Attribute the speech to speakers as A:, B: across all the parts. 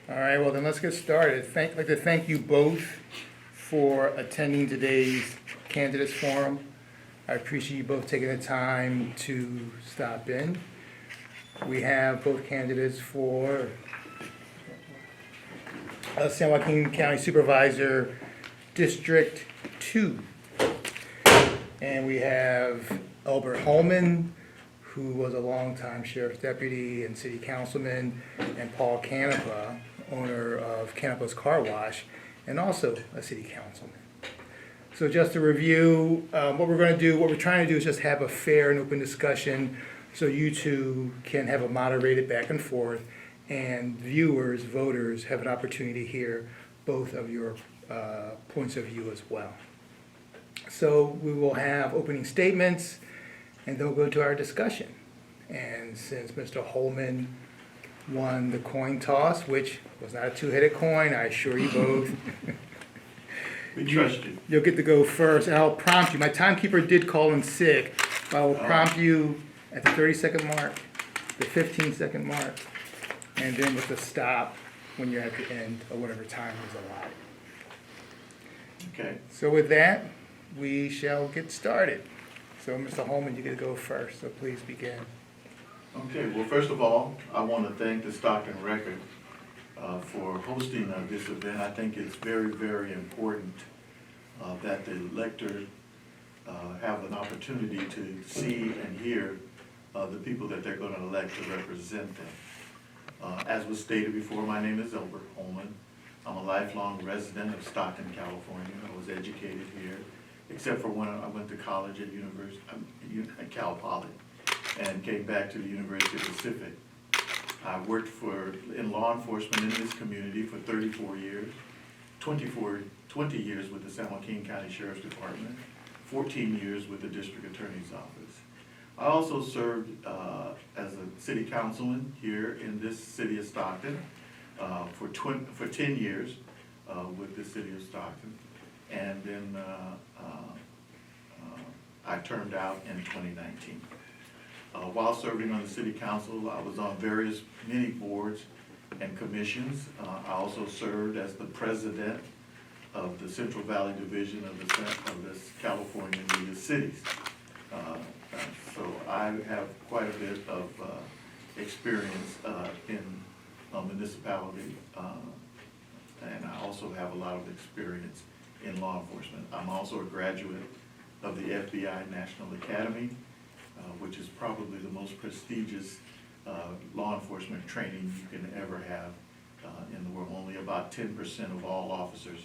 A: All right, well then let's get started. I'd like to thank you both for attending today's candidates forum. I appreciate you both taking the time to stop in. We have both candidates for San Joaquin County Supervisor District 2. And we have Elbert Holman, who was a longtime sheriff's deputy and city councilman, and Paul Canepa, owner of Canepa's Car Wash, and also a city councilman. So just to review, what we're trying to do is just have a fair and open discussion so you two can have a moderated back and forth, and viewers, voters, have an opportunity to hear both of your points of view as well. So we will have opening statements, and then we'll go to our discussion. And since Mr. Holman won the coin toss, which was not a two-headed coin, I assure you both.
B: We trust you.
A: You'll get to go first, and I'll prompt you. My timekeeper did call in sick, but I will prompt you at the 30-second mark, the 15-second mark, and then with the stop when you're at the end of whatever time is allotted.
B: Okay.
A: So with that, we shall get started. So Mr. Holman, you get to go first, so please begin.
B: Okay, well, first of all, I want to thank the Stockton Record for hosting this event. I think it's very, very important that the electors have an opportunity to see and hear the people that they're going to elect to represent them. As was stated before, my name is Elbert Holman. I'm a lifelong resident of Stockton, California. I was educated here, except for when I went to college at Cal Poly and came back to the University of Pacific. I worked in law enforcement in this community for 34 years, 20 years with the San Joaquin County Sheriff's Department, 14 years with the District Attorney's Office. I also served as a city councilman here in this city of Stockton for 10 years with the city of Stockton. And then I turned out in 2019. While serving on the city council, I was on many boards and commissions. I also served as the president of the Central Valley Division of the California League of Cities. So I have quite a bit of experience in municipality, and I also have a lot of experience in law enforcement. I'm also a graduate of the FBI National Academy, which is probably the most prestigious law enforcement training you can ever have in the world. Only about 10% of all officers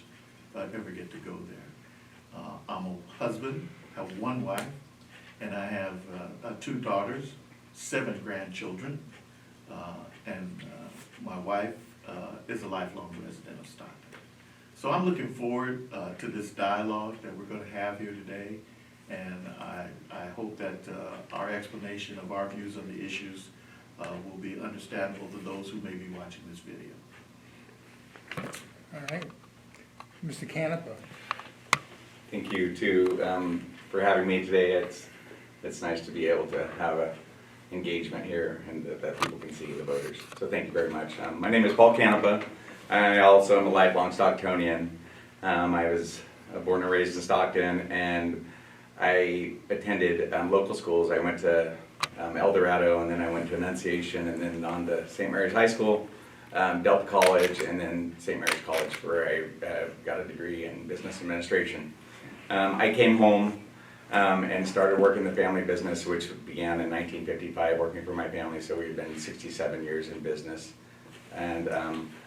B: ever get to go there. I'm a husband, have one wife, and I have 2 daughters, 7 grandchildren, and my wife is a lifelong resident of Stockton. So I'm looking forward to this dialogue that we're going to have here today, and I hope that our explanation of our views on the issues will be understandable to those who may be watching this video.
A: All right. Mr. Canepa.
C: Thank you too for having me today. It's nice to be able to have an engagement here and that people can see the voters. So thank you very much. My name is Paul Canepa. I also am a lifelong Stocktonian. I was born and raised in Stockton, and I attended local schools. I went to El Dorado, and then I went to Annunciation, and then on to St. Mary's High School, Delta College, and then St. Mary's College, where I got a degree in business administration. I came home and started working the family business, which began in 1955, working for my family, so we've been 67 years in business. And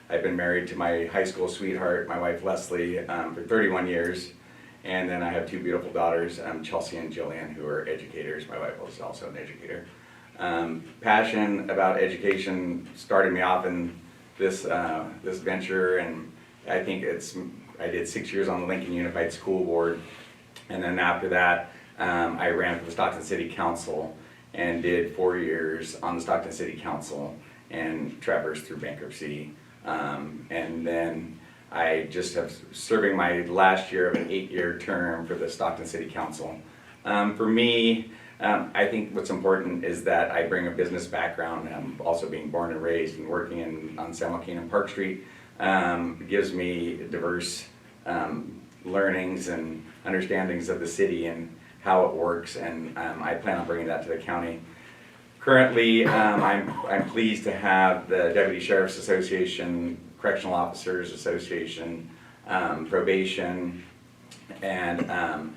C: I've been married to my high school sweetheart, my wife Leslie, for 31 years. And then I have 2 beautiful daughters, Chelsea and Jillian, who are educators. My wife was also an educator. Passion about education started me off in this venture, and I think I did 6 years on the Lincoln Unified School Board, and then after that I ran for the Stockton City Council and did 4 years on the Stockton City Council and traversed through bankruptcy, and then I just have serving my last year of an 8-year term for the Stockton City Council. For me, I think what's important is that I bring a business background, also being born and raised and working on San Joaquin and Park Street, gives me diverse learnings and understandings of the city and how it works, and I plan on bringing that to the county. Currently, I'm pleased to have the Deputy Sheriff's Association, Correctional Officers Association, probation, and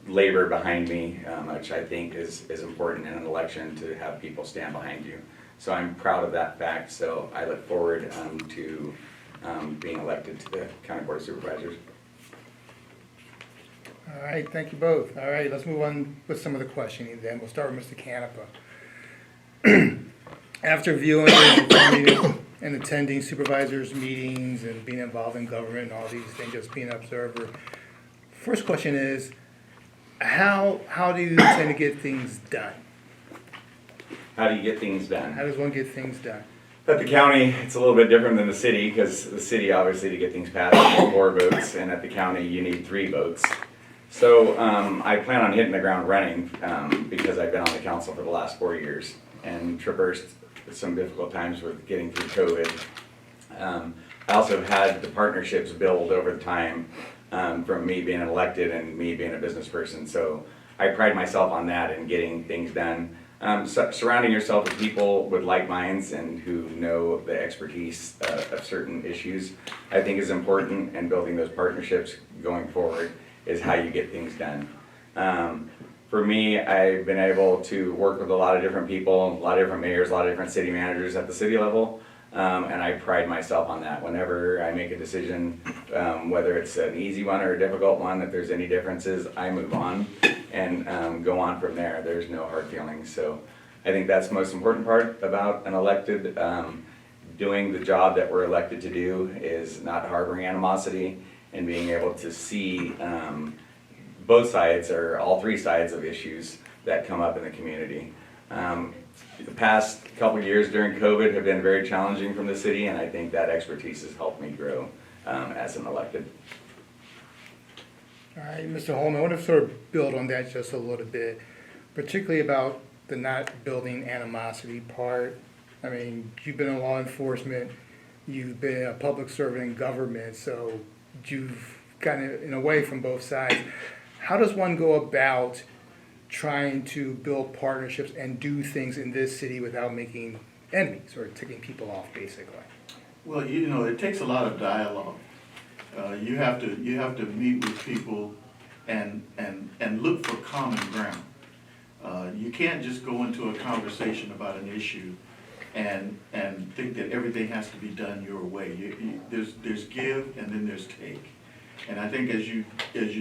C: labor behind me, which I think is important in an election to have people stand behind you. So I'm proud of that fact, so I look forward to being elected to the County Board of Supervisors.
A: All right, thank you both. All right, let's move on with some of the questioning then. We'll start with Mr. Canepa. After viewing and attending supervisors' meetings and being involved in government and all these things, just being an observer, first question is, how do you tend to get things done?
C: How do you get things
A: How
C: done?
A: does one get things done?
C: At the county, it's a little bit different than the city, because the city, obviously, to get things passed, you need 4 votes, and at the county, you need 3 votes. So I plan on hitting the ground running because I've been on the council for the last 4 years and traversed some difficult times with getting through COVID. I also have had the partnerships build over the time from me being elected and me being a business person. So I pride myself on that and getting things done. Surrounding yourself with people with like minds and who know the expertise of certain issues, I think is important, and building those partnerships going forward is how you get things done. For me, I've been able to work with a lot of different people, a lot of different mayors, a lot of different city managers at the city level, and I pride myself on that. Whenever I make a decision, whether it's an easy one or a difficult one, if there's any differences, I move on and go on from there. There's no hard feelings. So I think that's the most important part about an elected, doing the job that we're elected to do, is not harboring animosity and being able to see both sides, or all 3 sides of issues that come up in the community. The past couple years during COVID have been very challenging from the city, and I think that expertise has helped me grow as an elected.
A: All right, Mr. Holman, I want to sort of build on that just a little bit, particularly about the not building animosity part. I mean, you've been in law enforcement, you've been a public servant in government, so you've gotten in a way from both sides. How does one go about trying to build partnerships and do things in this city without making enemies or ticking people off, basically?
B: Well, it takes a lot of dialogue. You have to meet with people and look for common ground. You can't just go into a conversation about an issue and think that everything has to be done your way. There's give and then there's take. And I think as you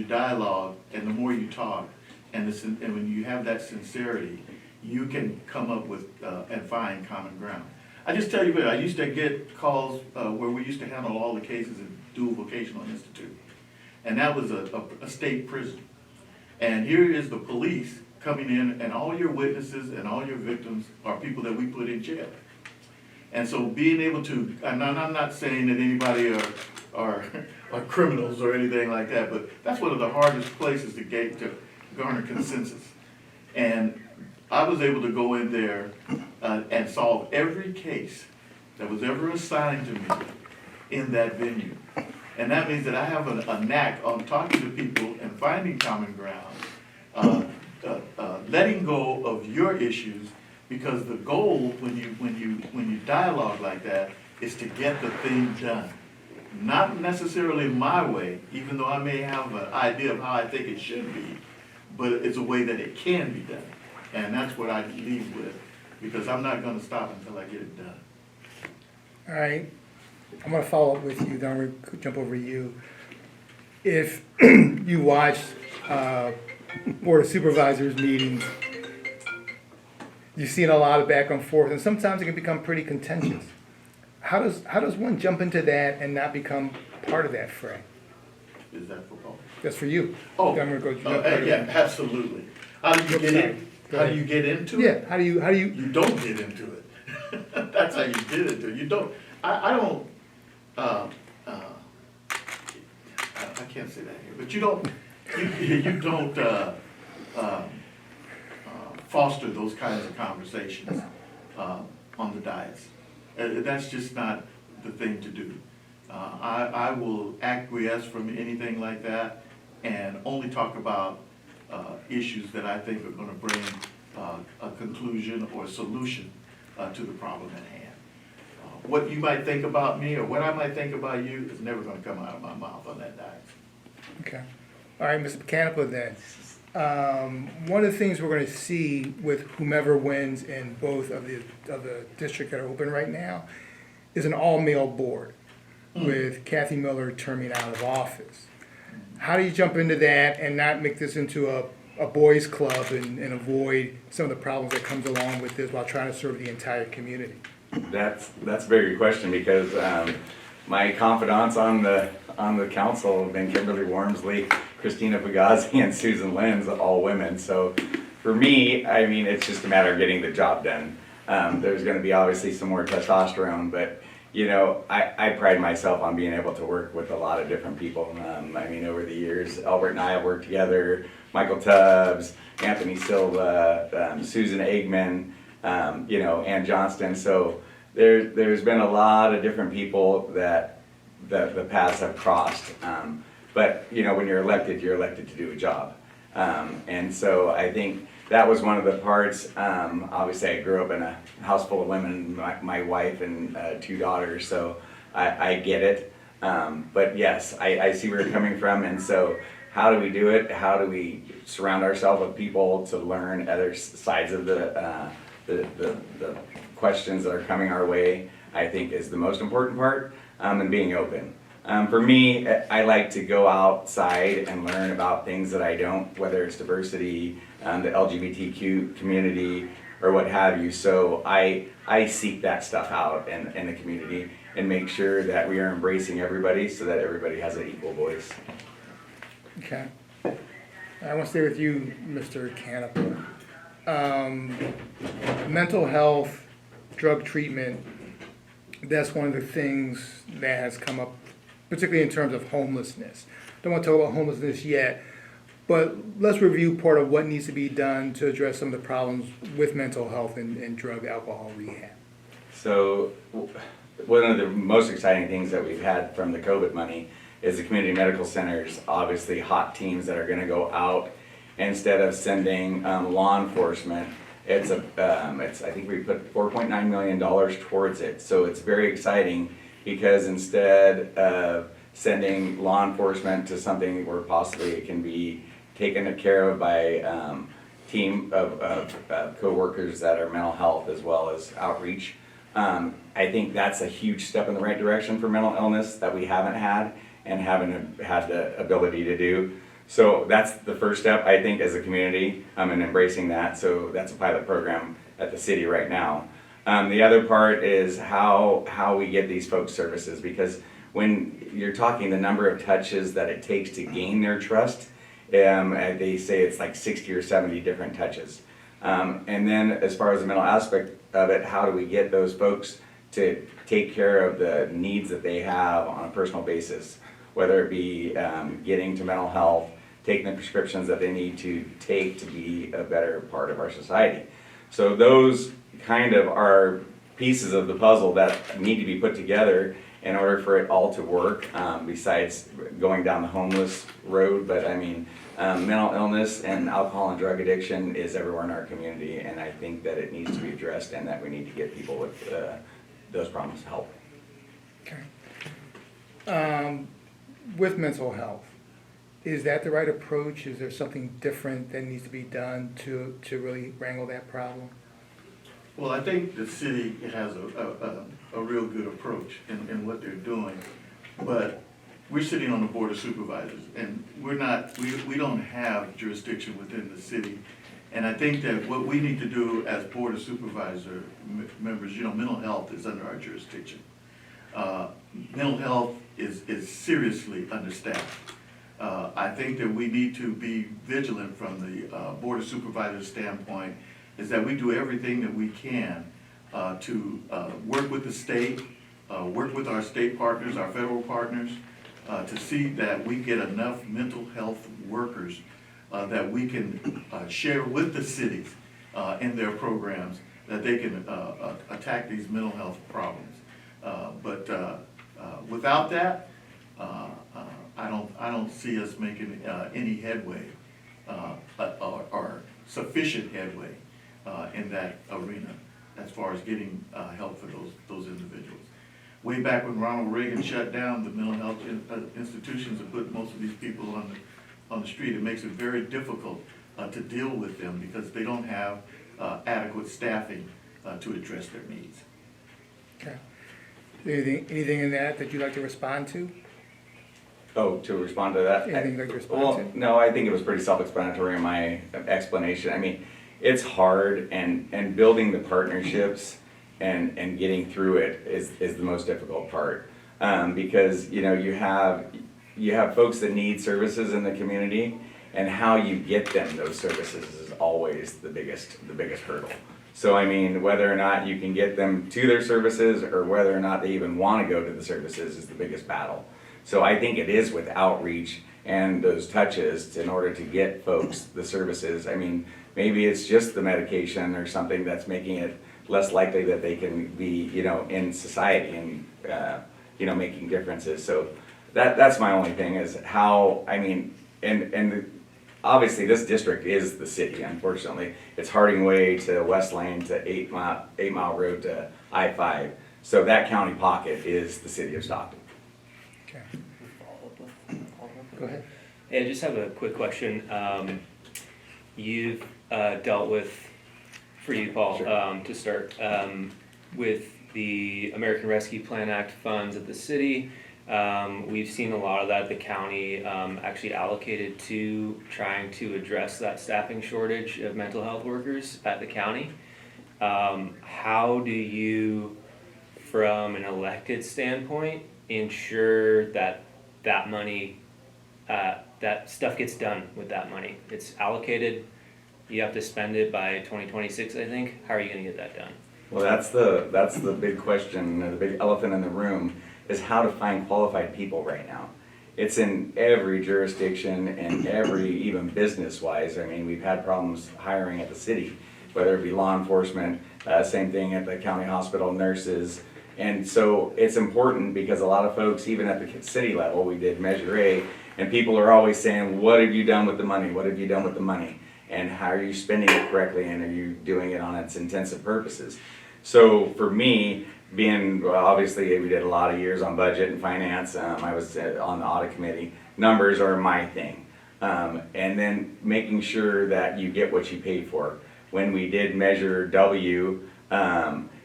B: dialogue, and the more you talk, and when you have that sincerity, you can come up with and find common ground. I just tell you what, I used to get calls where we used to handle all the cases at Dual Vocational Institute, and that was a state prison. And here is the police coming in, and all your witnesses and all your victims are people that we put in jail. And so being able to, and I'm not saying that anybody are criminals or anything like that, but that's one of the hardest places to garner consensus. And I was able to go in there and solve every case that was ever assigned to me in that venue. And that means that I have a knack on talking to people and finding common ground, letting go of your issues, because the goal when you dialogue like that is to get the thing done. Not necessarily my way, even though I may have an idea of how I think it should be, but it's a way that it can be done. And that's what I leave with, because I'm not going to stop until I get it done.
A: All right, I'm going to follow up with you, then I'm going to jump over to you. If you watched Board of Supervisors meetings, you've seen a lot of back and forth, and sometimes it can become pretty contentious. How does one jump into that and not become part of that fray?
B: Is that for Paul?
A: That's for you.
B: Oh,
A: Then we're going
B: yeah, absolutely. How do you get in? How do you get into it?
A: Yeah, how do you?
B: You don't get into it. That's how you get into it. You don't. I don't. I can't say that here, but you don't. You don't. foster those kinds of conversations on the dais. That's just not the thing to do. I will acquiesce from anything like that and only talk about issues that I think are gonna bring a conclusion or a solution to the problem at hand. What you might think about me or what I might think about you is never gonna come out of my mouth on that dais.
A: Okay. All right, Mr. Canepa then. One of the things we're gonna see with whomever wins in both of the districts that are open right now is an all-male board with Kathy Miller terming out of office. How do you jump into that and not make this into a boys' club and avoid some of the problems that comes along with this while trying to serve the entire community?
C: That's a very good question because my confidants on the council have been Kimberly Wormsley, Christina Pagazzi, and Susan Lenz, all women. So for me, I mean, it's just a matter of getting the job done. There's going to be obviously some more testosterone, but you know, I pride myself on being able to work with a lot of different people. I mean, over the years, Elbert and I have worked together, Michael Tubbs, Anthony Silva, Susan Eggman, you know, Ann Johnston. So there's been a lot of different people that the paths have crossed. But, you know, when you're elected to do a job. And so I think that was one of the parts. Obviously, I grew up in a house full of women, my wife and 2 daughters, so I get it. But yes, I see where you're coming from, and so how do we do it? How do we surround ourselves with people to learn other sides of the questions that are coming our way, I think is the most important part, and being open. For me, I like to go outside and learn about things that I don't, whether it's diversity, the LGBTQ community, or what have you. So I seek that stuff out in the community and make sure that we are embracing everybody so that everybody has an equal voice.
A: Okay. I want to stay with you, Mr. Canepa. Mental health, drug treatment, that's one of the things that has come up, particularly in terms of homelessness. Don't want to talk about homelessness yet, but let's review part of what needs to be done to address some of the problems with mental health and drug alcohol rehab.
C: So one of the most exciting things that we've had from the COVID money is the community medical centers, obviously hot teams that are going to go out instead of sending law enforcement. It's I think we put $4.9 million towards it, so it's very exciting because instead of sending law enforcement to something where possibly it can be taken care of by a team of co-workers that are mental health as well as outreach, I think that's a huge step in the right direction for mental illness that we haven't had and haven't had the ability to do. So that's the first step, I think, as a community in embracing that. So that's a pilot program at the city right now. The other part is how we get these folks services, because when you're talking the number of touches that it takes to gain their trust, they say it's like 60 or 70 different touches. And then as far as the mental aspect of it, how do we get those folks to take care of the needs that they have on a personal basis, whether it be getting to mental health, taking the prescriptions that they need to take to be a better part of our society. So those kind of are pieces of the puzzle that need to be put together in order for it all to work, besides going down the homeless road. But I mean, mental illness and alcohol and drug addiction is everywhere in our community, and I think that it needs to be addressed and that we need to get people with those problems help.
A: Okay. With mental health, is that the right approach? Is there something different that needs to be done to really wrangle that problem?
B: Well, I think the city has a real good approach in what they're doing, but we're sitting on the Board of Supervisors, and we don't have jurisdiction within the city. And I think that what we need to do as Board of Supervisor members, you know, mental health is under our jurisdiction. Mental health is seriously understaffed. I think that we need to be vigilant from the Board of Supervisors standpoint, is that we do everything that we can to work with the state, work with our state partners, our federal partners, to see that we get enough mental health workers that we can share with the cities in their programs that they can attack these mental health problems. But without that, I don't see us making any headway or sufficient headway in that arena as far as getting help for those individuals. Way back when Ronald Reagan shut down the mental health institutions and put most of these people on the street, it makes it very difficult to deal with them because they don't have adequate staffing to address their needs.
A: Okay. Anything in that you'd like to respond to?
C: Oh, to respond to that?
A: Anything you'd like to respond
C: Well,
A: to?
C: no, I think it was pretty self-explanatory in my explanation. I mean, it's hard, and building the partnerships and getting through it is the most difficult part. Because, you know, you have folks that need services in the community, and how you get them those services is always the biggest hurdle. So, I mean, whether or not you can get them to their services or whether or not they even want to go to the services is the biggest battle. So I think it is with outreach and those touches in order to get folks the services. I mean, maybe it's just the medication or something that's making it less likely that they can be, you know, in society and, you know, making differences. So that's my only thing is how, I mean, and obviously this district is the city, unfortunately. It's Harding Way to West Lane to 8 Mile Road to I-5. So that county pocket is the city of Stockton.
A: Okay. Go ahead.
D: Hey, I just have a quick question. You've dealt with, for you, Paul,
C: Sure.
D: to start, with the American Rescue Plan Act funds at the city. We've seen a lot of that the county actually allocated to trying to address that staffing shortage of mental health workers at the county. How do you, from an elected standpoint, ensure that that money, that stuff gets done with that money? It's allocated, you have to spend it by 2026, I think. How are you gonna get that done?
C: Well, that's the big question, the big elephant in the room, is how to find qualified people right now. It's in every jurisdiction and every, even business-wise. I mean, we've had problems hiring at the city, whether it be law enforcement, same thing at the county hospital, nurses. And so it's important because a lot of folks, even at the city level, we did Measure A, and people are always saying, what have you done with the money? What have you done with the money? And how are you spending it correctly, and are you doing it on its intensive purposes? So for me, being, well, obviously we did a lot of years on budget and finance, I was on the audit committee, numbers are my thing. And then making sure that you get what you pay for. When we did Measure W,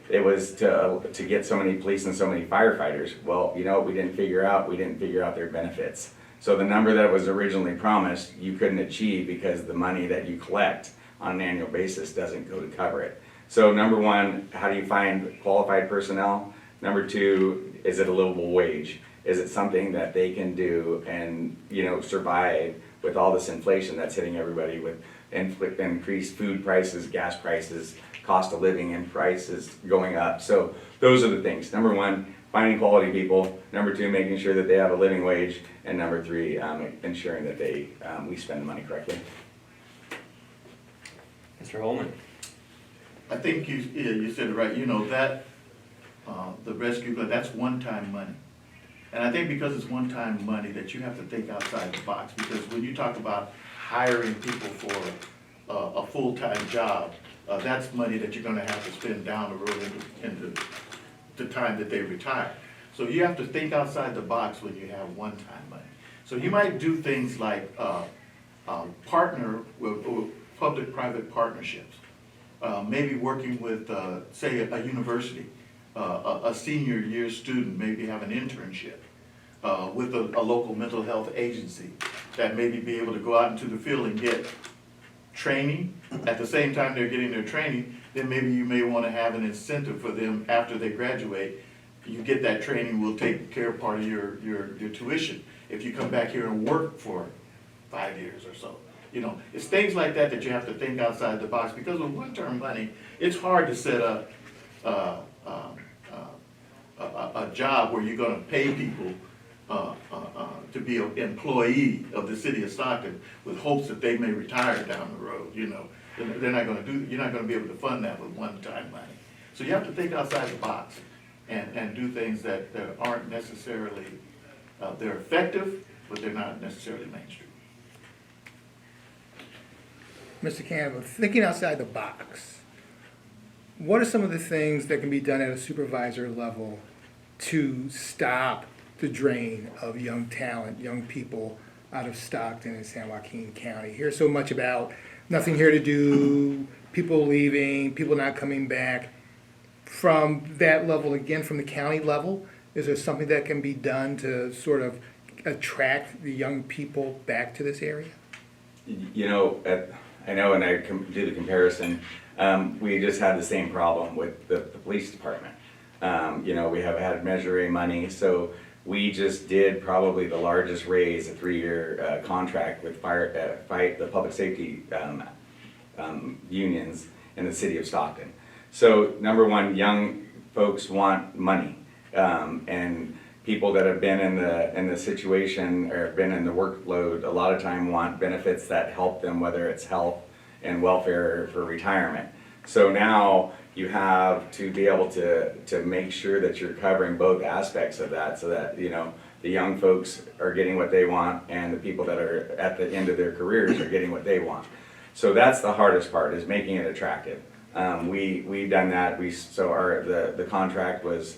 C: it was to get so many police and so many firefighters. Well, you know what we didn't figure out? We didn't figure out their benefits. So the number that was originally promised, you couldn't achieve because the money that you collect on an annual basis doesn't go to cover it. So number one, how do you find qualified personnel? Number two, is it a livable wage? Is it something that they can do and, you know, survive with all this inflation that's hitting everybody with increased food prices, gas prices, cost of living and prices going up? So those are the things. Number one, finding quality people. Number two, making sure that they have a living wage. And number three, ensuring that we spend the money correctly.
D: Mr. Holman?
B: I think you said it right. You know, that the rescue, but that's one-time money. And I think because it's one-time money that you have to think outside the box, because when you talk about hiring people for a full-time job, that's money that you're gonna have to spend down the road into the time that they retire. So you have to think outside the box when you have one-time money. So you might do things like partner with public-private partnerships. Maybe working with, say, a university, a senior year student, maybe have an internship with a local mental health agency that maybe be able to go out into the field and get training. At the same time they're getting their training, then maybe you may want to have an incentive for them after they graduate. You get that training, we'll take care of part of your tuition if you come back here and work for 5 years or so. You know, it's things like that that you have to think outside the box, because with one-term money, it's hard to set up a job where you're gonna pay people to be an employee of the city of Stockton with hopes that they may retire down the road, you know. They're not gonna do, you're not gonna be able to fund that with one-time money. So you have to think outside the box and do things that aren't necessarily, they're effective, but they're not necessarily mainstream.
A: Mr. Canepa, thinking outside the box, what are some of the things that can be done at a supervisor level to stop the drain of young talent, young people out of Stockton and San Joaquin County? Here's so much about nothing here to do, people leaving, people not coming back. From that level, again, from the county level, is there something that can be done to sort of attract the young people back to this area?
C: You know, I know, and I do the comparison, we just had the same problem with the police department. You know, we have had Measure A money, so we just did probably the largest raise, a 3-year contract with the public safety unions in the city of Stockton. So number one, young folks want money, and people that have been in the situation or been in the workload a lot of time want benefits that help them, whether it's health and welfare for retirement. So now you have to be able to make sure that you're covering both aspects of that, so that, you know, the young folks are getting what they want and the people that are at the end of their careers are getting what they want. So that's the hardest part, is making it attractive. We've done that. The contract was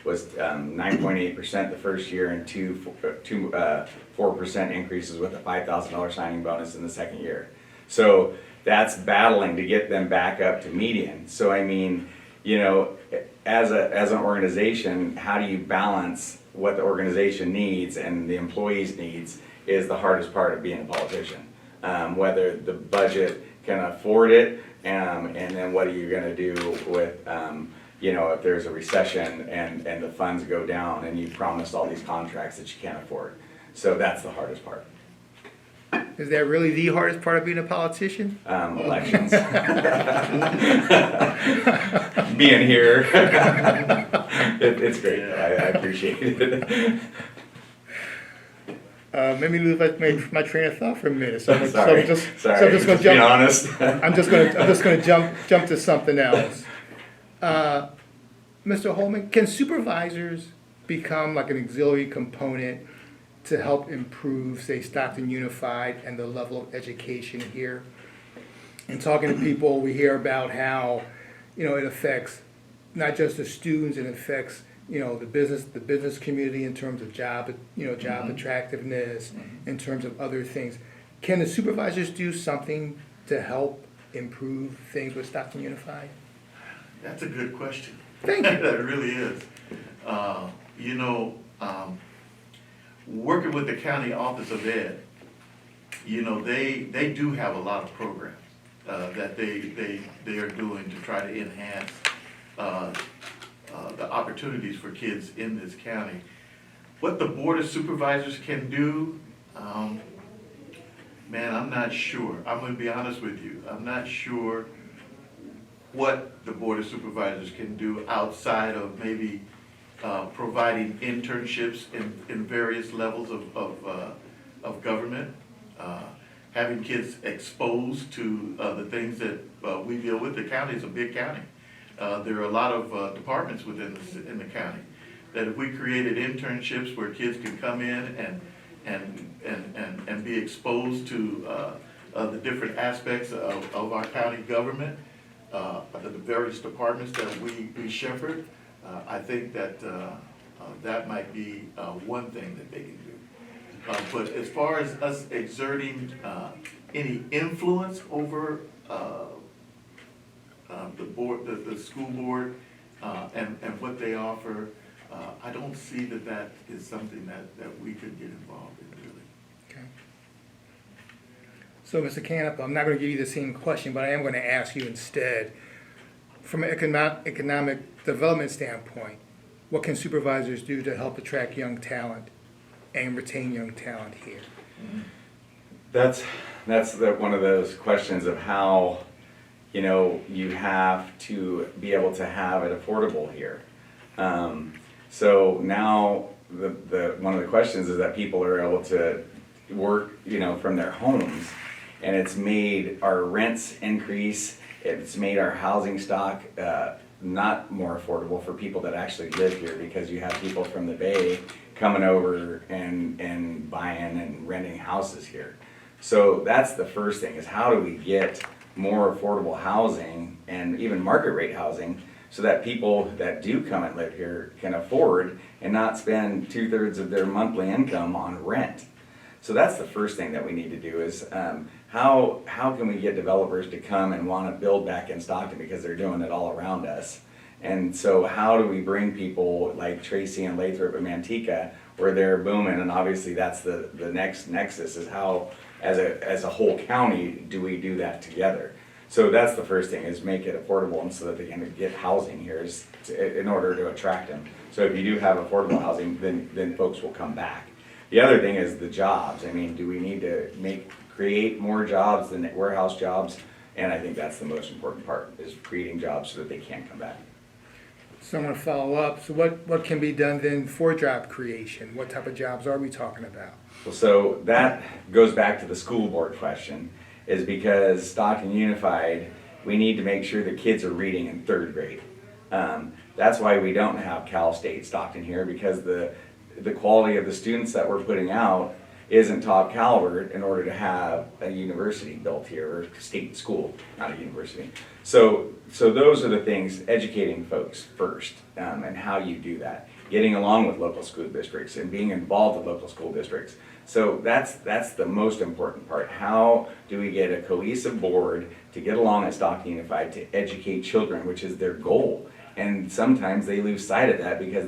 C: 9.8% the first year, and 4% increases with a $5,000 signing bonus in the second year. So that's battling to get them back up to median. So I mean, you know, as an organization, how do you balance what the organization needs and the employees' needs is the hardest part of being a politician. Whether the budget can afford it, and then what are you going to do with, you know, if there's a recession and the funds go down and you promised all these contracts that you can't afford. So that's the hardest part.
A: Is that really the hardest part of being a politician?
C: Elections. Being here. It's great. I appreciate it.
A: Made me lose my train of thought for a minute. So I'm
C: Sorry.
A: just
C: Sorry.
A: going to
C: Be
A: jump.
C: honest.
A: I'm just going to jump to something else. Mr. Holman, can supervisors become like an auxiliary component to help improve, say, Stockton Unified and the level of education here? And talking to people, we hear about how, you know, it affects not just the students, it affects, you know, the business community in terms of job attractiveness, in terms of other things. Can the supervisors do something to help improve things with Stockton Unified?
B: That's a good question.
A: Thank you.
B: That really is. You know, working with the County Office of Ed, you know, they do have a lot of programs that they are doing to try to enhance the opportunities for kids in this county. What the Board of Supervisors can do, man, I'm not sure. I'm gonna be honest with you. I'm not sure what the Board of Supervisors can do outside of maybe providing internships in various levels of government, having kids exposed to the things that we deal with. The county is a big county. There are a lot of departments within the county that if we created internships where kids can come in and be exposed to the different aspects of our county government, the various departments that we shepherd, I think that that might be one thing that they can do. But as far as us exerting any influence over the board, the school board, and what they offer, I don't see that is something that we could get involved in, really.
A: Okay. So, Mr. Canepa, I'm not going to give you the same question, but I am going to ask you instead, from an economic development standpoint, what can supervisors do to help attract young talent and retain young talent here?
C: That's one of those questions of how, you know, you have to be able to have it affordable here. So now one of the questions is that people are able to work, you know, from their homes and it's made our rents increase. It's made our housing stock not more affordable for people that actually live here, because you have people from the Bay coming over and buying and renting houses here. So that's the first thing, is how do we get more affordable housing and even market rate housing so that people that do come and live here can afford and not spend 2/3 of their monthly income on rent. So that's the first thing that we need to do, is how can we get developers to come and want to build back in Stockton, because they're doing it all around us. And so how do we bring people like Tracy and Lathrop and Manteca, where they're booming, and obviously that's the next nexus, is how as a whole county do we do that together. So that's the first thing, is make it affordable, and so that they can get housing here in order to attract them. So if you do have affordable housing, then folks will come back. The other thing is the jobs. I mean, do we need to create more jobs than warehouse jobs? And I think that's the most important part, is creating jobs so that they can come back.
A: So I'm gonna follow up. So what can be done then for job creation? What type of jobs are we talking about?
C: Well, so that goes back to the school board question, is because Stockton Unified, we need to make sure the kids are reading in 3rd grade. That's why we don't have Cal State Stockton here, because the quality of the students that we're putting out isn't top caliber in order to have a university built here, or state school, not a university. So those are the things, educating folks first, and how you do that. Getting along with local school districts and being involved with local school districts. So that's the most important part. How do we get a cohesive board to get along at Stockton Unified to educate children, which is their goal? And sometimes they lose sight of that because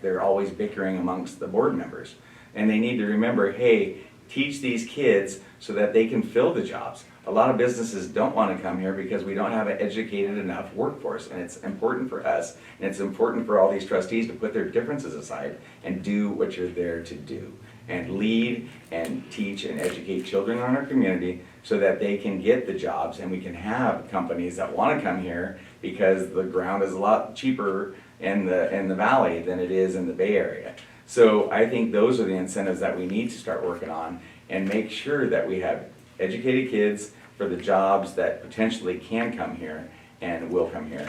C: they're always bickering amongst the board members. And they need to remember, hey, teach these kids so that they can fill the jobs. A lot of businesses don't want to come here because we don't have an educated enough workforce. And it's important for us, and it's important for all these trustees to put their differences aside and do what you're there to do. And lead and teach and educate children in our community so that they can get the jobs, and we can have companies that want to come here, because the ground is a lot cheaper in the valley than it is in the Bay Area. So I think those are the incentives that we need to start working on, and make sure that we have educated kids for the jobs that potentially can come here and will come here.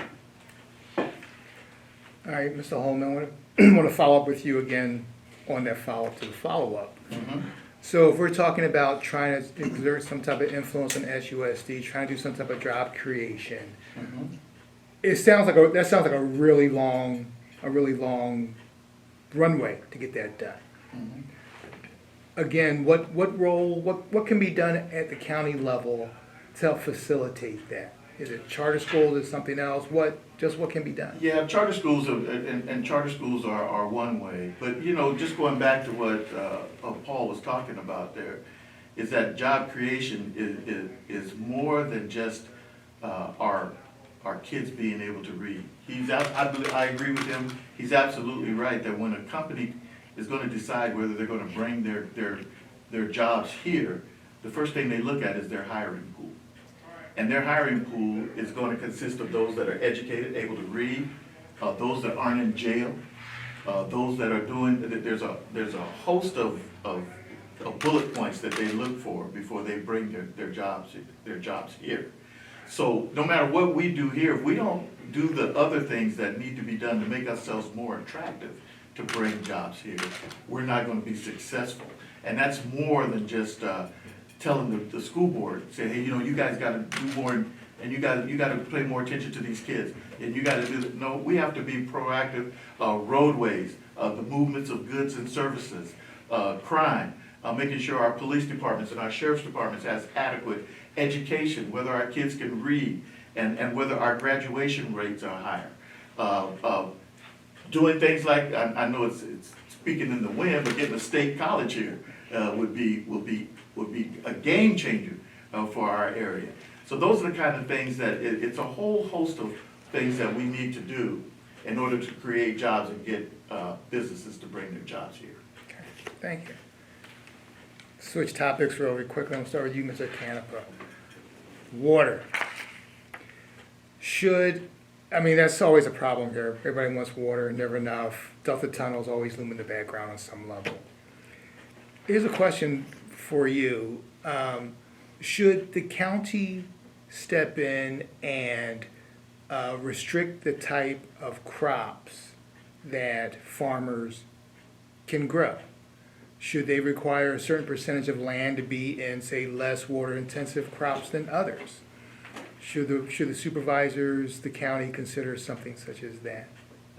A: All right, Mr. Holman, I want to follow up with you again on that follow-up to the follow-up. So if we're talking about trying to exert some type of influence on SUSD, trying to do some type of job creation, that sounds like a really long runway to get that done. Again, what can be done at the county level to help facilitate that? Is it charter schools? Is it something else? What can be done?
B: Yeah, charter schools and charter schools are one way, but just going back to what Paul was talking about there, is that job creation is more than just our kids being able to read. I agree with him. He's absolutely right that when a company is going to decide whether they're going to bring their jobs here, the first thing they look at is their hiring pool. And their hiring pool is going to consist of those that are educated, able to read, those that aren't in jail, those that are doing, there's a host of bullet points that they look for before they bring their jobs here. So no matter what we do here, if we don't do the other things that need to be done to make ourselves more attractive to bring jobs here, we're not going to be successful. And that's more than just telling the school board, say, hey, you guys got to do more, and you got to pay more attention to these kids, and you got to do that. No, we have to be proactive. Roadways, the movements of goods and services, crime, making sure our police departments and our sheriff's departments has adequate education, whether our kids can read, and whether our graduation rates are higher. Doing things like, I know it's speaking in the wind, but getting a state college here would be a game changer for our area. So those are the kind of things that it's a whole host of things that we need to do in order to create jobs and get businesses to bring their jobs here.
A: Okay, thank you. Switch topics really quickly. I'm gonna start with you, Mr. Canepa. Water. That's always a problem here. Everybody wants water, never enough. Delta tunnels always loom in the background on some level. Here's a question for you. should the county step in and restrict the type of crops that farmers can grow? Should they require a certain percentage of land to be in, say, less water-intensive crops than others? Should the supervisors, the county, consider something such as that?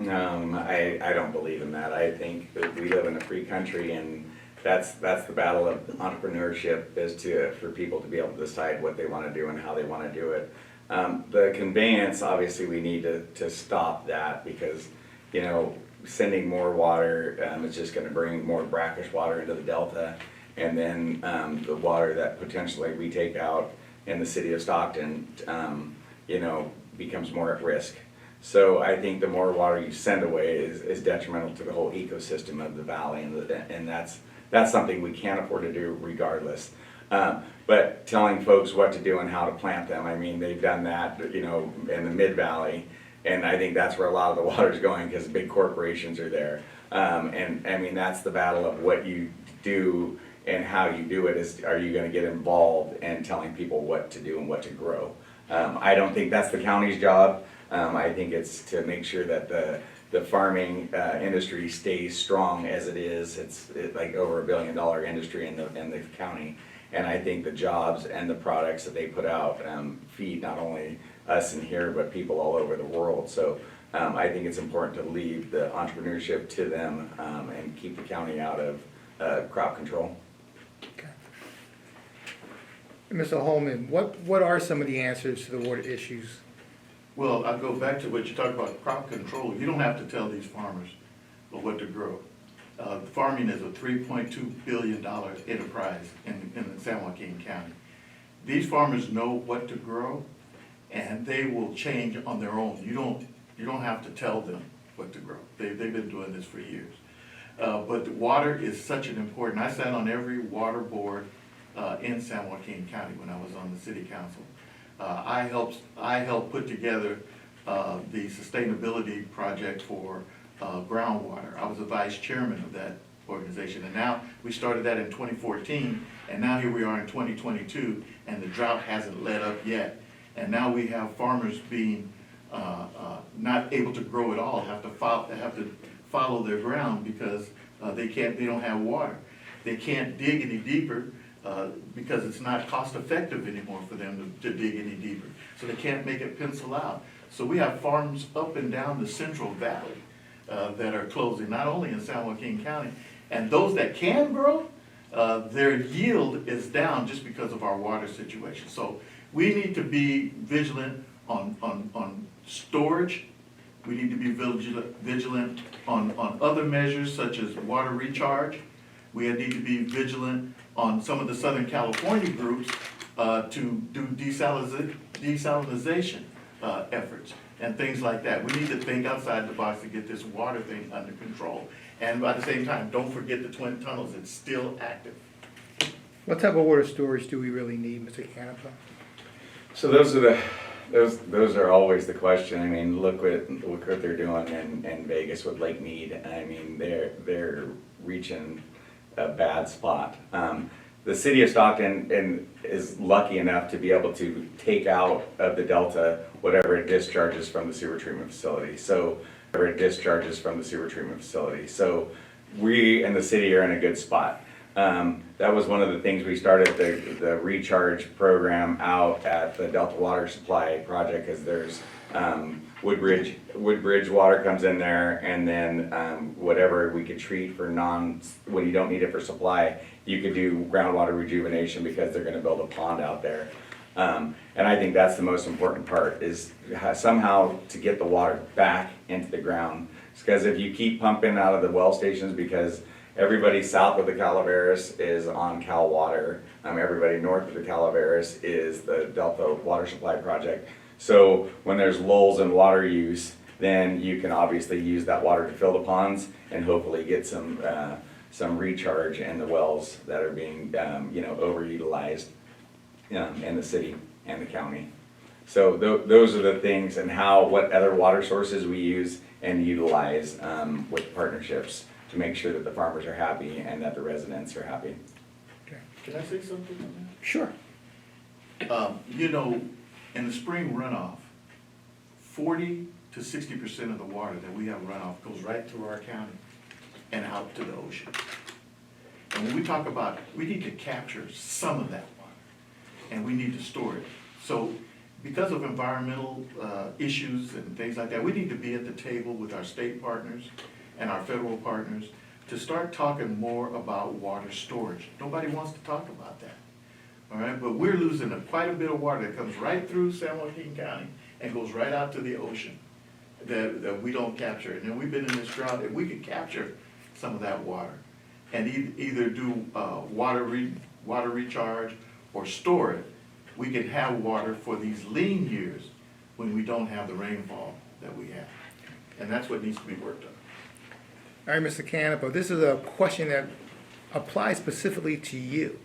C: I don't believe in that. I think that we live in a free country, and that's the battle of entrepreneurship, is for people to be able to decide what they want to do and how they want to do it. The conveyance, obviously, we need to stop that, because, you know, sending more water is just going to bring more brackish water into the delta, and then the water that potentially we take out in the city of Stockton, you know, becomes more at risk. So I think the more water you send away is detrimental to the whole ecosystem of the valley, and that's something we can't afford to do regardless. But telling folks what to do and how to plant them, I mean, they've done that, you know, in the mid-valley, and I think that's where a lot of the water's going, because big corporations are there. And I mean, that's the battle of what you do and how you do it. Is, are you gonna get involved in telling people what to do and what to grow? I don't think that's the county's job. I think it's to make sure that the farming industry stays strong as it is. It's like over $1 billion industry in the county. And I think the jobs and the products that they put out feed not only us in here, but people all over the world. So I think it's important to leave the entrepreneurship to them and keep the county out of crop control.
A: Okay. Mr. Holman, what are some of the answers to the water issues?
B: Well, I go back to what you talked about, crop control. You don't have to tell these farmers what to grow. Farming is a $3.2 billion enterprise in San Joaquin County. These farmers know what to grow, and they will change on their own. You don't have to tell them what to grow. They've been doing this for years. But the water is such an important, I sat on every water board in San Joaquin County when I was on the city council. I helped put together the sustainability project for groundwater. I was the vice chairman of that organization, and now we started that in 2014, and now here we are in 2022, and the drought hasn't let up yet. And now we have farmers being not able to grow at all, have to follow their ground because they don't have water. They can't dig any deeper because it's not cost effective anymore for them to dig any deeper. So they can't make it pencil out. So we have farms up and down the Central Valley that are closing, not only in San Joaquin County. And those that can grow, their yield is down just because of our water situation. So we need to be vigilant on storage. We need to be vigilant on other measures such as water recharge. We need to be vigilant on some of the Southern California groups to do desalinization efforts and things like that. We need to think outside the box to get this water thing under control. And by the same time, don't forget the twin tunnels, it's still active.
A: What type of water storage do we really need, Mr. Canepa?
C: So those are always the question. I mean, look what they're doing in Vegas with Lake Mead. I mean, they're reaching a bad spot. The city of Stockton is lucky enough to be able to take out of the delta whatever it discharges from the sewer treatment facility. So we in the city are in a good spot. That was one of the things we started the recharge program out at the Delta Water Supply Project, because there's Woodbridge water comes in there, and then whatever we could treat for when you don't need it for supply, you could do groundwater rejuvenation because they're gonna build a pond out there. And I think that's the most important part, is somehow to get the water back into the ground. Because if you keep pumping out of the well stations, because everybody south of the Calaveras is on Cal Water, everybody north of the Calaveras is the Delta Water Supply Project. So when there's lulls in water use, then you can obviously use that water to fill the ponds and hopefully get some recharge in the wells that are being overutilized in the city and the county. So those are the things, and what other water sources we use and utilize with partnerships to make sure that the farmers are happy and that the residents are happy.
A: Okay.
B: Can I say something on that?
A: Sure.
B: You know, in the spring runoff, 40 to 60% of the water that we have runoff goes right through our county and out to the ocean. And when we talk about, we need to capture some of that water, and we need to store it. So because of environmental issues and things like that, we need to be at the table with our state partners and our federal partners to start talking more about water storage. Nobody wants to talk about that, all right? But we're losing quite a bit of water that comes right through San Joaquin County and goes right out to the ocean that we don't capture. And then we've been in this drought, if we could capture some of that water and either do water recharge or store it, we could have water for these lean years when we don't have the rainfall that we have. And that's what needs to be worked on.
A: All right, Mr. Canepa, this is a question that applies specifically to you.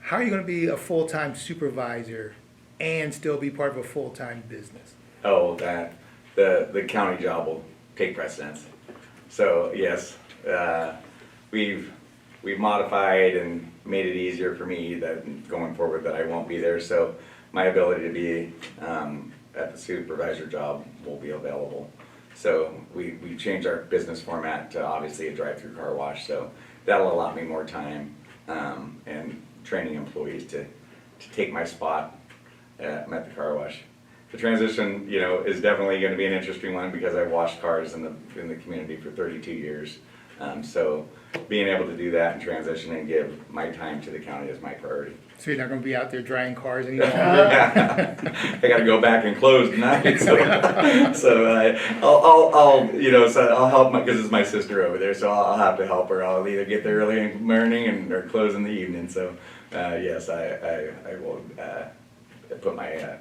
A: How are you going to be a full-time supervisor and still be part of a full-time business?
C: Oh, that, the county job will take precedence. So, yes, we've modified and made it easier for me that going forward that I won't be there. So my ability to be at the supervisor job will be available. So we changed our business format to obviously a drive-through car wash. So that'll allow me more time and training employees to take my spot at the car wash. The transition, you know, is definitely going to be an interesting one because I've washed cars in the community for 32 years. So being able to do that and transition and give my time to the county is my priority.
A: So you're not going to be out there drying cars any longer?
C: I got to go back and close tonight, so I'll help because it's my sister over there, so I'll have to help her. I'll either get there early in the morning or close in the evening. So yes, I will put my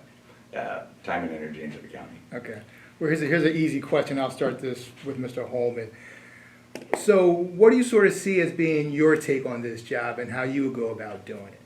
C: time and energy into the county.
A: Okay. Well, here's an easy question. I'll start this with Mr. Holman. So what do you sort of see as being your take on this job and how you would go about doing it?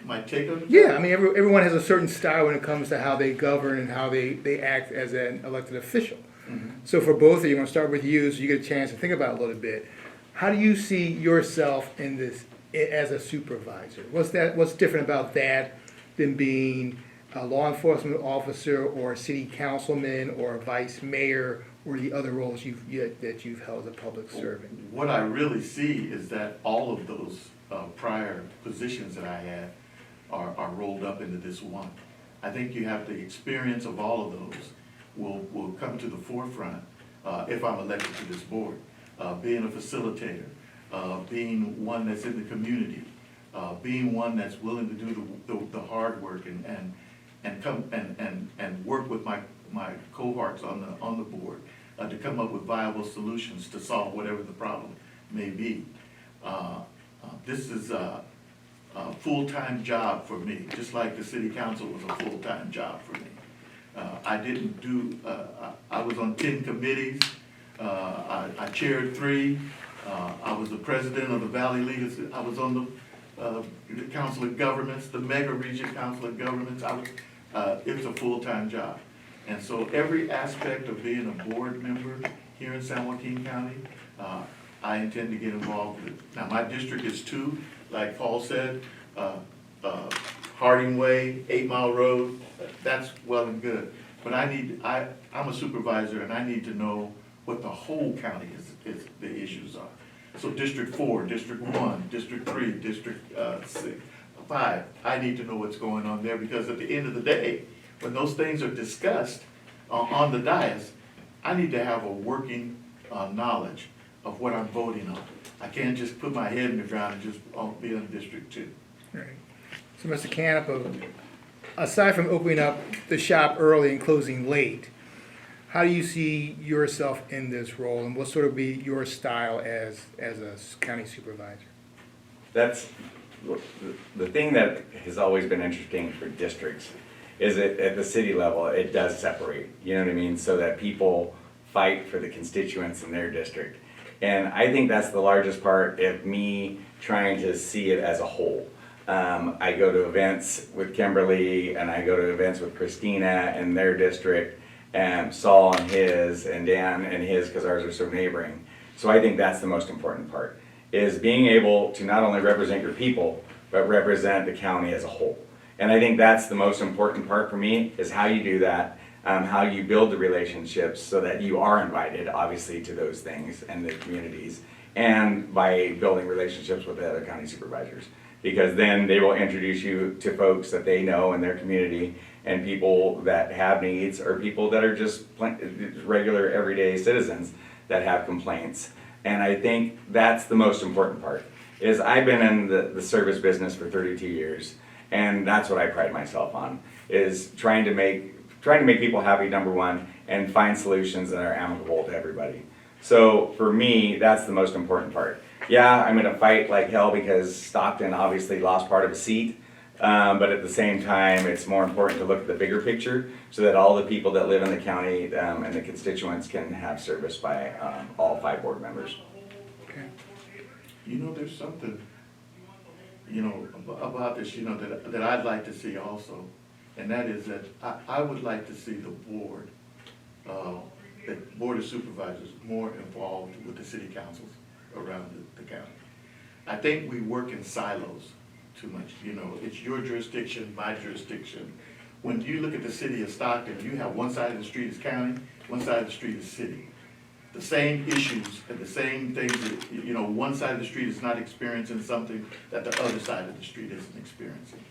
B: My take on it?
A: Yeah, I mean, everyone has a certain style when it comes to how they govern and how they act as an elected official.
B: Mhm.
A: So for both of you, I'm going to start with you so you get a chance to think about it a little bit. How do you see yourself in this as a supervisor? What's different about that than being a law enforcement officer or a city councilman or a vice mayor or the other roles that you've held as a public servant?
B: What I really see is that all of those prior positions that I had are rolled up into this one. I think you have the experience of all of those will come to the forefront if I'm elected to this board. Being a facilitator, being one that's in the community, being one that's willing to do the hard work and come and work with my cohorts on the board to come up with viable solutions to solve whatever the problem may be. This is a full-time job for me, just like the city council was a full-time job for me. I was on 10 committees, I chaired 3, I was the president of the Valley League, I was on the Council of Governments, the Mega Region Council of Governments. It was a full-time job. And so every aspect of being a board member here in San Joaquin County, I intend to get involved with. Now, my district is 2, like Paul said, Harding Way, 8 Mile Road, that's well and good. But I'm a supervisor and I need to know what the whole county is the issues are. So District 4, District 1, District 3, District 6, 5, I need to know what's going on there because at the end of the day, when those things are discussed on the dais, I need to have a working knowledge of what I'm voting on. I can't just put my head in the ground and just be on District 2.
A: Right. So, Mr. Canepa, aside from opening up the shop early and closing late, how do you see yourself in this role, and what sort of be your style as a county supervisor?
C: That's the thing that has always been interesting for districts is that at the city level, it does separate, you know what I mean? So that people fight for the constituents in their district. And I think that's the largest part of me trying to see it as a whole. I go to events with Kimberly and I go to events with Christina and their district and Saul and his and Dan and his because ours are so neighboring. So I think that's the most important part is being able to not only represent your people, but represent the county as a whole. And I think that's the most important part for me, is how you do that, how you build the relationships so that you are invited, obviously, to those things and the communities, and by building relationships with the other county supervisors. Because then they will introduce you to folks that they know in their community, and people that have needs, or people that are just regular everyday citizens that have complaints. And I think that's the most important part, is I've been in the service business for 32 years, and that's what I pride myself on, is trying to make people happy, number one, and find solutions that are amicable to everybody. So for me, that's the most important part. Yeah, I'm gonna fight like hell because Stockton obviously lost part of a seat, but at the same time, it's more important to look at the bigger picture so that all the people that live in the county and the constituents can have service by all 5 board members.
A: Okay.
B: You know, there's something, you know, about this, you know, that I'd like to see also, and that is that I would like to see the board, the Board of Supervisors more involved with the city councils around the county. I think we work in silos too much, you know, it's your jurisdiction, my jurisdiction. When you look at the city of Stockton, you have one side of the street is county, one side of the street is city. The same issues and the same things that, you know, one side of the street is not experiencing something that the other side of the street isn't experiencing.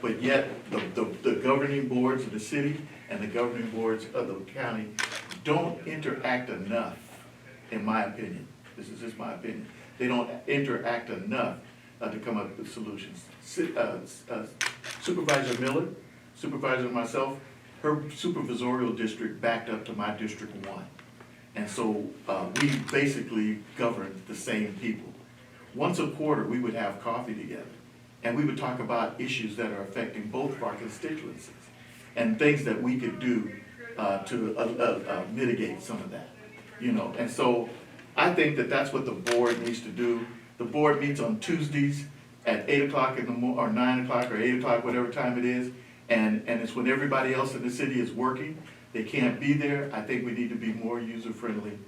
B: But yet, the governing boards of the city and the governing boards of the county don't interact enough, in my opinion. This is just my opinion. They don't interact enough to come up with solutions. Supervisor Miller, Supervisor myself, her supervisorial district backed up to my District 1. And so we basically governed the same people. Once a quarter, we would have coffee together, and we would talk about issues that are affecting both of our constituencies and things that we could do to mitigate some of that, you know. And so I think that that's what the board needs to do. The board meets on Tuesdays at 8 o'clock in the morning, or 9 o'clock, or 8 o'clock, whatever time it is, and it's when everybody else in the city is working. They can't be there. I think we need to be more user-friendly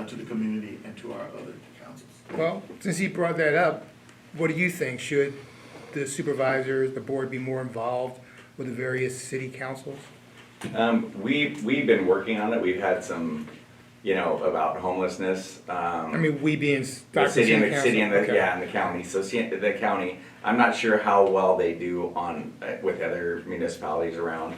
B: to the community and to our other councils.
A: Well, since he brought that up, what do you think? Should the supervisors, the board be more involved with the various city councils?
C: We've been working on it. We've had some, you know, about homelessness.
A: I mean, we being
C: The
A: Stockton
C: city and the
A: Council?
C: city and the,
A: Okay.
C: yeah, and the county. So the county, I'm not sure how well they do on with other municipalities around.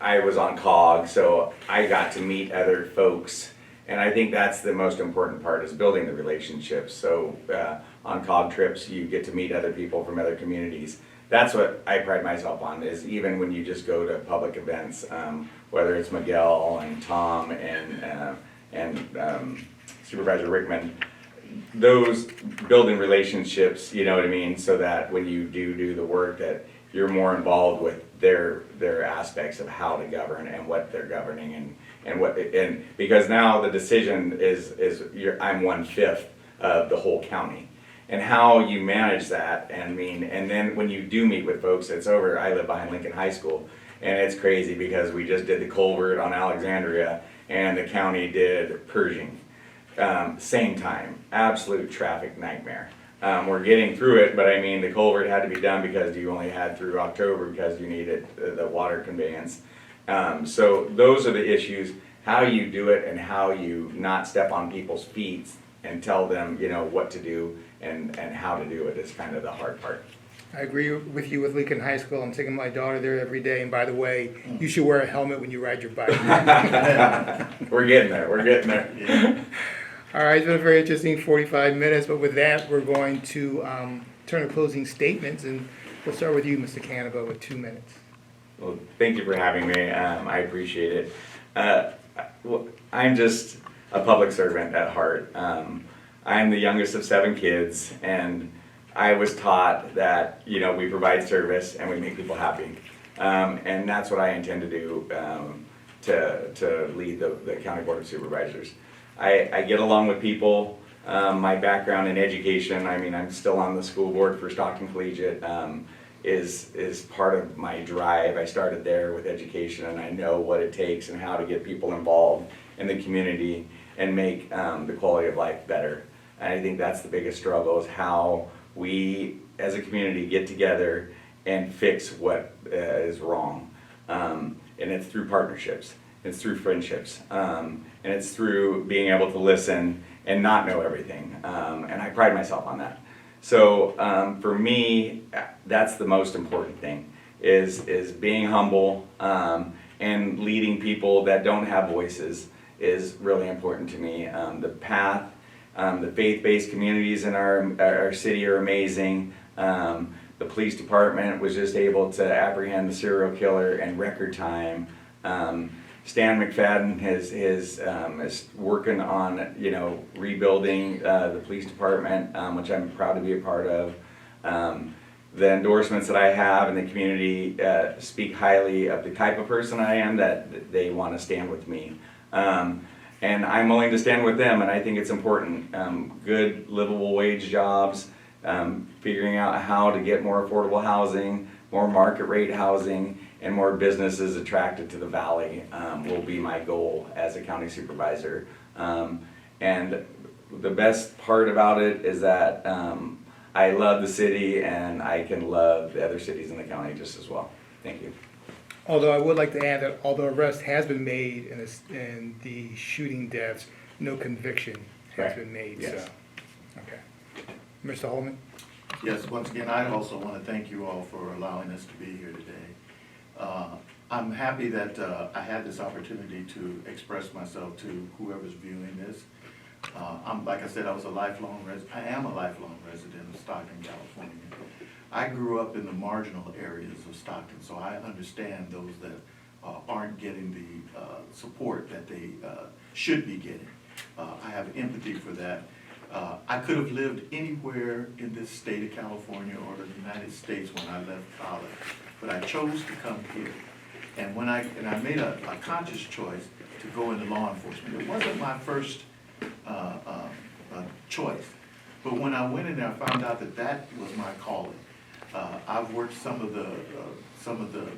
C: I was on COG, so I got to meet other folks, and I think that's the most important part, is building the relationships. So on COG trips, you get to meet other people from other communities. That's what I pride myself on, is even when you just go to public events, whether it's Miguel and Tom and Supervisor Rickman, those building relationships, you know what I mean, so that when you do the work, that you're more involved with their aspects of how to govern and what they're governing and because now the decision is I'm 1/5 of the whole county, and how you manage that, and then when you do meet with folks, it's over. I live behind Lincoln High School, and it's crazy because we just did the culvert on Alexandria, and the county did Pershing, same time, absolute traffic nightmare. We're getting through it, but I mean, the culvert had to be done because you only had through October because you needed the water conveyance. So those are the issues, how you do it and how you not step on people's feet and tell them, you know, what to do and how to do it is kind of the hard part.
A: I agree with you with Lincoln High School. I'm taking my daughter there every day, and by the way, you should wear a helmet when you ride your bike.
C: We're getting there.
B: Yeah.
A: All right, it's been a very interesting 45 minutes, but with that, we're going to turn to closing statements, and we'll start with you, Mr. Canepa, with 2 minutes.
C: Well, thank you for having me. I appreciate it. I'm just a public servant at heart. I'm the youngest of 7 kids, and I was taught that, you know, we provide service and we make people happy. And that's what I intend to do to lead the County Board of Supervisors. I get along with people. My background in education, I mean, I'm still on the school board for Stockton Collegiate, is part of my drive. I started there with education, and I know what it takes and how to get people involved in the community and make the quality of life better. And I think that's the biggest struggle, is how we as a community, get together and fix what is wrong. And it's through partnerships, it's through friendships, and it's through being able to listen and not know everything. And I pride myself on that. So for me, that's the most important thing, is being humble, and leading people that don't have voices is really important to me. The path, the faith-based communities in our city are amazing. The police department was just able to apprehend the serial killer in record time. Stan McFadden is working on, rebuilding the police department, which I'm proud to be a part of. The endorsements that I have in the community speak highly of the type of person I am, that they want to stand with me. And I'm willing to stand with them, and I think it's important. Good livable wage jobs, figuring out how to get more affordable housing, more market rate housing, and more businesses attracted to the valley will be my goal as a county supervisor. And the best part about it is that I love the city, and I can love the other cities in the county just as well. Thank you.
A: Although I would like to add that although arrest has been made in the shooting deaths, no conviction has
C: Right.
A: been made,
C: Yes.
A: so, okay. Mr. Holman?
B: Yes, once again, I also want to thank you all for allowing us to be here today. I'm happy that I had this opportunity to express myself to whoever's viewing this. Like I said, I am a lifelong resident of Stockton, California. I grew up in the marginal areas of Stockton, so I understand those that aren't getting the support that they should be getting. I have empathy for that. I could have lived anywhere in this state of California or the United States when I left college, but I chose to come here. And I made a conscious choice to go into law enforcement. It wasn't my first choice, but when I went in there, I found out that was my calling. I've worked some of the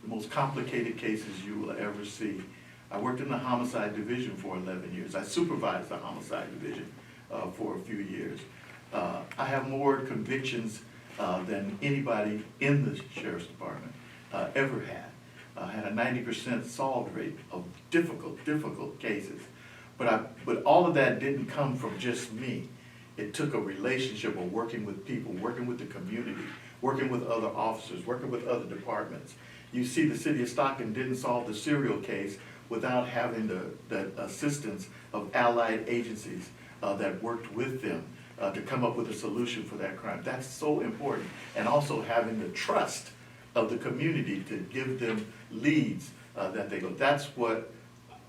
B: most complicated cases you will ever see. I worked in the homicide division for 11 years. I supervised the homicide division for a few years. I have more convictions than anybody in the sheriff's department ever had. I had a 90% solved rate of difficult cases. But all of that didn't come from just me. It took a relationship of working with people, working with the community, working with other officers, working with other departments. You see, the city of Stockton didn't solve the serial case without having the assistance of allied agencies that worked with them to come up with a solution for that crime. That's so important. And also having the trust of the community to give them leads that they go. That's what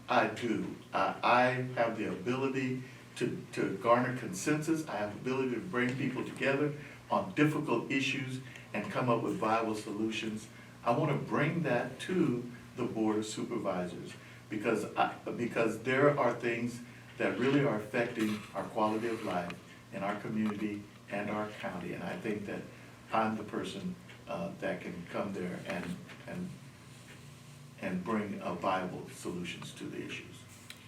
B: I do. I have the ability to garner consensus. I have the ability to bring people together on difficult issues and come up with viable solutions. I want to bring that to the Board of Supervisors because there are things that really are affecting our quality of life in our community and our county. And I think that I'm the person that can come there and bring viable solutions to the issues.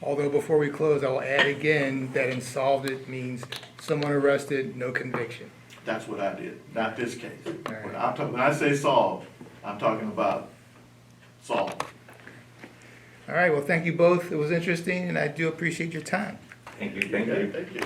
A: Although before we close, I will add again that in solved it means someone arrested, no conviction.
B: That's what I did, not this case.
A: right.
B: When I say solved, I'm talking about solved.
A: All right, well, thank you both. It was interesting, and I do appreciate your time.
C: Thank you. Thank you.
B: Thank you.